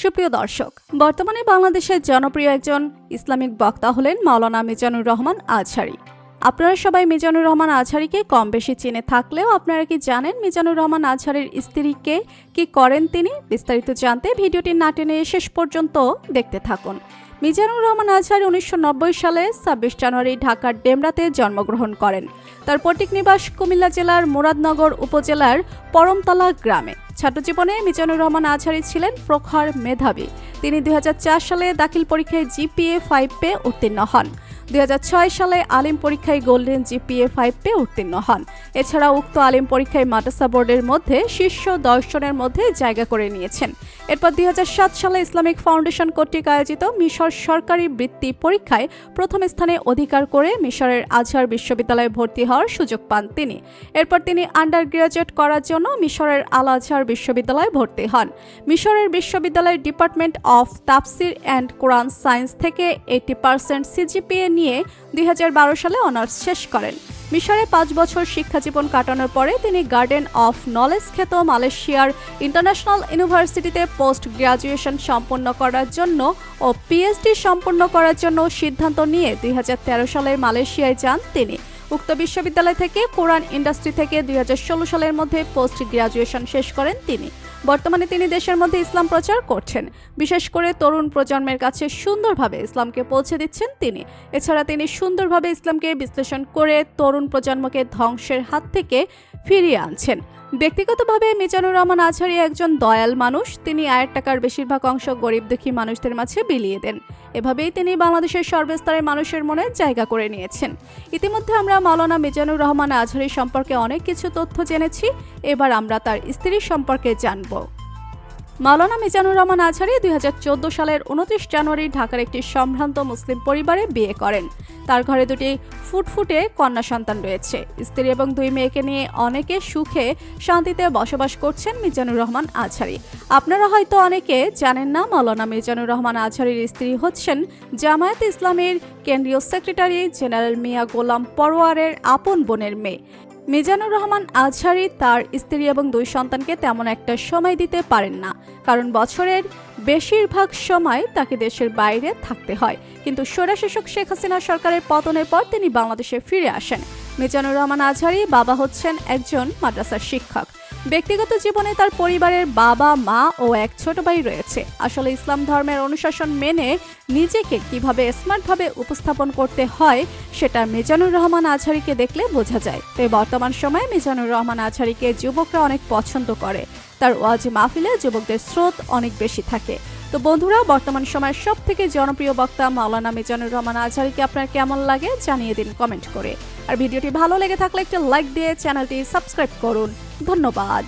সুপ্রিয় দর্শক, বর্তমানে বাংলাদেশের জনপ্রিয় একজন ইসলামিক বক্তা হলেন মাওলানা মিজানুর রহমান আজহারী। আপনারা সবাই মিজানুর রহমান আজহারীকে কম বেশি চিনে থাকলেও আপনারা কি জানেন মিজানুর রহমান আজহারীর স্ত্রীকে কি করেন তিনি? বিস্তারিত জানতে ভিডিওটি না টেনে শেষ পর্যন্ত দেখতে থাকুন। মিজানুর রহমান আজহারী 1990 সালে 26 জানুয়ারি ঢাকার ডেমরাতে জন্মগ্রহণ করেন। তার পৈতৃক নিবাস কুমিল্লা জেলার মুরাদনগর উপজেলার পরমতলা গ্রামে। ছাত্রজীবনে মিজানুর রহমান আজহারী ছিলেন প্রখর মেধাবী। তিনি 2004 সালে দাখিল পরীক্ষায় জিপিএ 5 পেয়ে উত্তীর্ণ হন। 2006 সালে আলিম পরীক্ষায় গোল্ডেন জিপিএ 5 পেয়ে উত্তীর্ণ হন। এছাড়া উক্ত আলিম পরীক্ষায় মাদ্রাসা বোর্ডের মধ্যে শীর্ষ 10 জনের মধ্যে জায়গা করে নিয়েছেন। এরপর 2007 সালে ইসলামিক ফাউন্ডেশন কর্তৃক আয়োজিত মিশর সরকারি বৃত্তি পরীক্ষায় প্রথম স্থানে অধিকার করে মিশরের আজহার বিশ্ববিদ্যালয়ে ভর্তি হওয়ার সুযোগ পান তিনি। এরপর তিনি আন্ডার গ্রাজুয়েট করার জন্য মিশরের আল আজহার বিশ্ববিদ্যালয়ে ভর্তি হন। মিশরের বিশ্ববিদ্যালয়ের ডিপার্টমেন্ট অফ তাফসির অ্যান্ড কোরআন সায়েন্স থেকে 80% সিজিপিএ নিয়ে 2012 সালে অনার্স শেষ করেন। মিশরে 5 বছর শিক্ষাজীবন কাটানোর পরে তিনি গার্ডেন অফ নলেজ খ্যাত মালয়েশিয়ার ইন্টারন্যাশনাল ইউনিভার্সিটিতে পোস্ট গ্রাজুয়েশন সম্পন্ন করার জন্য ও পিএইচডি সম্পন্ন করার জন্য সিদ্ধান্ত নিয়ে 2013 সালে মালয়েশিয়ায় যান তিনি। উক্ত বিশ্ববিদ্যালয় থেকে কোরআন ইন্ডাস্ট্রি থেকে 2016 সালের মধ্যে পোস্ট গ্রাজুয়েশন শেষ করেন তিনি। বর্তমানে তিনি দেশের মধ্যে ইসলাম প্রচার করছেন, বিশেষ করে তরুণ প্রজন্মের কাছে সুন্দরভাবে ইসলামকে পৌঁছে দিচ্ছেন তিনি। এছাড়া তিনি সুন্দরভাবে ইসলামকে বিশ্লেষণ করে তরুণ প্রজন্মকে ধ্বংসের হাত থেকে ফিরিয়ে আনছেন। ব্যক্তিগতভাবে মিজানুর রহমান আজহারী একজন দয়াল মানুষ। তিনি আয়ের টাকার বেশিরভাগ অংশ গরিব দুঃখী মানুষদের মাঝে বিলিয়ে দেন। এভাবেই তিনি বাংলাদেশের সর্বস্তরের মানুষের মনে জায়গা করে নিয়েছেন। ইতিমধ্যে আমরা মাওলানা মিজানুর রহমান আজহারী সম্পর্কে অনেক কিছু তথ্য জেনেছি। এবার আমরা তার স্ত্রী সম্পর্কে জানব। মাওলানা মিজানুর রহমান আজহারী 2014 সালের 29 জানুয়ারি ঢাকার একটি সম্ভ্রান্ত মুসলিম পরিবারে বিয়ে করেন। তার ঘরে দুটি ফুটফুটে কন্যা সন্তান রয়েছে। স্ত্রী এবং 2 মেয়েকে নিয়ে অনেকে সুখে শান্তিতে বসবাস করছেন মিজানুর রহমান আজহারী। আপনারা হয়তো অনেকে জানেন না, মাওলানা মিজানুর রহমান আজহারীর স্ত্রী হচ্ছেন জামায়াতে ইসলামীর কেন্দ্রীয় সেক্রেটারি জেনারেল মিয়া গোলাম পরোয়ারের আপন বোনের মেয়ে। মিজানুর রহমান আজহারী তার স্ত্রী এবং 2 সন্তানকে তেমন একটা সময় দিতে পারেন না, কারণ বছরের বেশিরভাগ সময় তাকে দেশের বাইরে থাকতে হয়। কিন্তু স্বৈরশাসক শেখ হাসিনা সরকারের পতনের পর তিনি বাংলাদেশে ফিরে আসেন। মিজানুর রহমান আজহারী বাবা হচ্ছেন একজন মাদ্রাসার শিক্ষক। ব্যক্তিগত জীবনে তার পরিবারের বাবা, মা ও এক ছোট ভাই রয়েছে। আসলে ইসলাম ধর্মের অনুশাসন মেনে নিজেকে কিভাবে স্মার্টভাবে উপস্থাপন করতে হয় সেটা মিজানুর রহমান আজহারীকে দেখলে বোঝা যায়। তাই বর্তমান সময়ে মিজানুর রহমান আজহারীকে যুবকরা অনেক পছন্দ করে। তার ওয়াজি মাহফিলে যুবকদের স্রোত অনেক বেশি থাকে। তো বন্ধুরা, বর্তমান সময়ের সব থেকে জনপ্রিয় বক্তা মাওলানা মিজানুর রহমান আজহারীকে আপনার কেমন লাগে জানিয়ে দিন কমেন্ট করে। আর ভিডিওটি ভালো লেগে থাকলে একটা লাইক দিয়ে চ্যানেলটি সাবস্ক্রাইব করুন। ধন্যবাদ।